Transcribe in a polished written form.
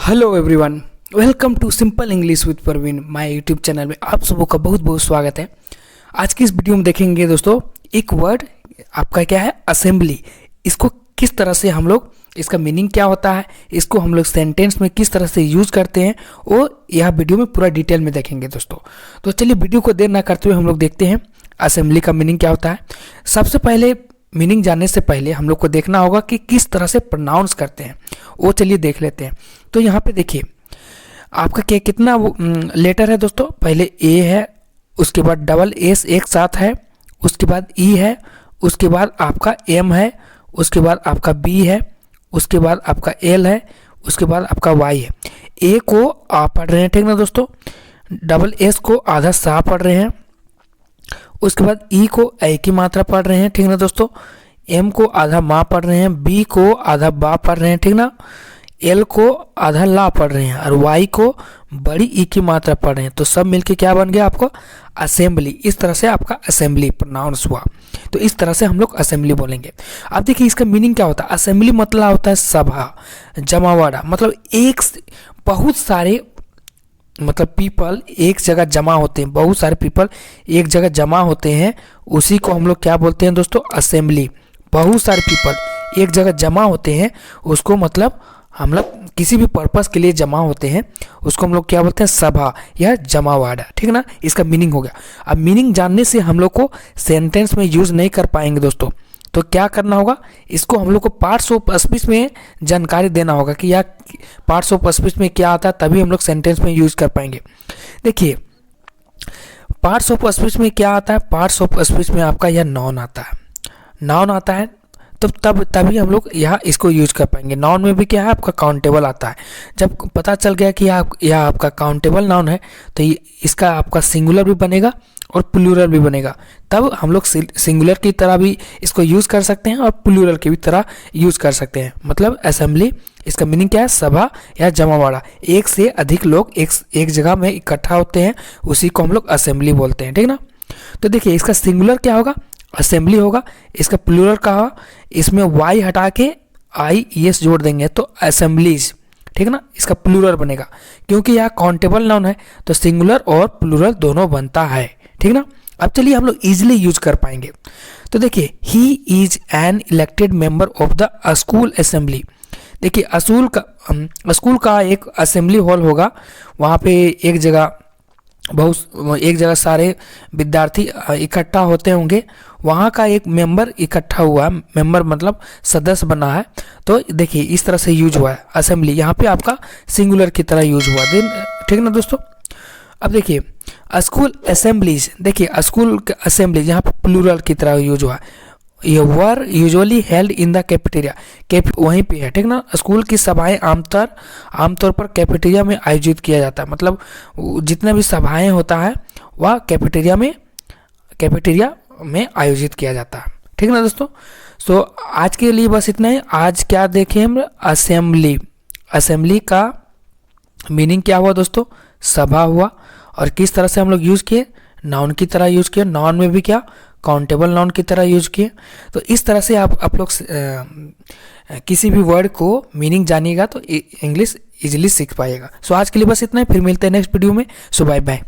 Hello everyone, welcome to simple English with Parveen. My YouTube channel में आप सबों का बहुत बहुत स्वागत है। आज की इस वीडियो में देखेंगे दोस्तों एक वर्ड आपका क्या है, असेंबली। इसको किस तरह से हम लोग, इसका मीनिंग क्या होता है, इसको हम लोग सेंटेंस में किस तरह से यूज़ करते हैं, वो यह वीडियो में पूरा डिटेल में देखेंगे दोस्तों। तो चलिए वीडियो को देर ना करते हुए हम लोग देखते हैं असेंबली का मीनिंग क्या होता है। सबसे पहले मीनिंग जानने से पहले हम लोग को देखना होगा कि किस तरह से प्रोनाउंस करते हैं, वो चलिए देख लेते हैं। तो यहाँ पे देखिए आपका क्या कितना लेटर है दोस्तों। पहले ए है, उसके बाद डबल एस एक साथ है, उसके बाद ई है, उसके बाद आपका एम है, उसके बाद आपका बी है, उसके बाद आपका एल है, उसके बाद आपका वाई है। ए को आ पढ़ रहे हैं, ठीक ना दोस्तों। डबल एस को आधा सा पढ़ रहे हैं, उसके बाद ई को ए की मात्रा पढ़ रहे हैं, ठीक ना दोस्तों। एम को आधा माँ पढ़ रहे हैं, बी को आधा बा पढ़ रहे हैं, ठीक ना। एल को आधा ला पढ़ रहे हैं और वाई को बड़ी ई की मात्रा पढ़ रहे हैं। तो सब मिलके क्या बन गया आपको, असेंबली। इस तरह से आपका असेंबली प्रोनाउंस हुआ। तो इस तरह से हम लोग असेंबली बोलेंगे। अब देखिए इसका मीनिंग क्या होता है। असेंबली मतलब होता है सभा, जमावड़ा। मतलब एक बहुत सारे मतलब पीपल एक जगह जमा होते हैं, बहुत सारे पीपल एक जगह जमा होते हैं, उसी को हम लोग क्या बोलते हैं दोस्तों, असेंबली। बहुत सारे पीपल एक जगह जमा होते हैं, उसको मतलब हम लोग किसी भी पर्पस के लिए जमा होते हैं, उसको हम लोग क्या बोलते हैं, सभा या जमावड़ा, ठीक ना। इसका मीनिंग हो गया। अब मीनिंग जानने से हम लोग को सेंटेंस में यूज नहीं कर पाएंगे दोस्तों। तो क्या करना होगा, इसको हम लोग को पार्ट्स ऑफ स्पीच में जानकारी देना होगा कि यह पार्ट्स ऑफ स्पीच में क्या आता है, तभी हम लोग सेंटेंस में यूज कर पाएंगे। देखिए पार्ट्स ऑफ स्पीच में क्या आता है, पार्ट्स ऑफ स्पीच में आपका यह नाउन आता है। नाउन आता है तो तभी हम लोग यहाँ इसको यूज कर पाएंगे। नाउन में भी क्या है, आपका काउंटेबल आता है। जब पता चल गया कि यह आपका काउंटेबल नाउन है, तो इसका आपका सिंगुलर भी बनेगा और प्लूरल भी बनेगा। तब हम लोग सिंगुलर की तरह भी इसको यूज़ कर सकते हैं और प्लूरल की भी तरह यूज़ कर सकते हैं। मतलब असेंबली, इसका मीनिंग क्या है, सभा या जमावड़ा। एक से अधिक लोग एक जगह में इकट्ठा होते हैं, उसी को हम लोग असेंबली बोलते हैं, ठीक ना। तो देखिए इसका सिंगुलर क्या होगा, असेंबली होगा। इसका प्लूरल का होगा, इसमें वाई हटा के आई एस जोड़ देंगे तो असेंबलीज, ठीक ना। इसका प्लूरल बनेगा, क्योंकि यह काउंटेबल नाउन है तो सिंगुलर और प्लूरल दोनों बनता है, ठीक ना। अब चलिए हम लोग इजीली यूज कर पाएंगे। तो देखिए he is an elected member of the school assembly. देखिए स्कूल का एक असेंबली हॉल होगा, वहाँ पे एक जगह सारे विद्यार्थी इकट्ठा होते होंगे, वहाँ का एक मेंबर इकट्ठा हुआ, मेंबर मतलब सदस्य बना है। तो देखिए इस तरह से यूज हुआ है असेंबली, यहाँ पे आपका सिंगुलर की तरह यूज हुआ, ठीक ना दोस्तों। अब देखिए स्कूल असेंबलीज, देखिए स्कूल असेंबली यहाँ पे प्लूरल की तरह यूज हुआ है। ये वर usually held in the cafeteria, वहीं पे है, ठीक ना। स्कूल की सभाएं आमतौर पर कैफेटेरिया में आयोजित किया जाता है। मतलब जितने भी सभाएं होता है वह कैफेटेरिया में आयोजित किया जाता है, ठीक ना दोस्तों। सो आज के लिए बस इतना ही। आज क्या देखें हम, असेंबली का मीनिंग क्या हुआ दोस्तों, सभा हुआ। और किस तरह से हम लोग यूज़ किए, नाउन की तरह यूज़ किए, नाउन में भी क्या, काउंटेबल नाउन की तरह यूज किए। तो इस तरह से आप लोग किसी भी वर्ड को मीनिंग जानिएगा तो इंग्लिश इजीली सीख पाइएगा। सो आज के लिए बस इतना ही, फिर मिलते हैं नेक्स्ट वीडियो में। सो बाय बाय।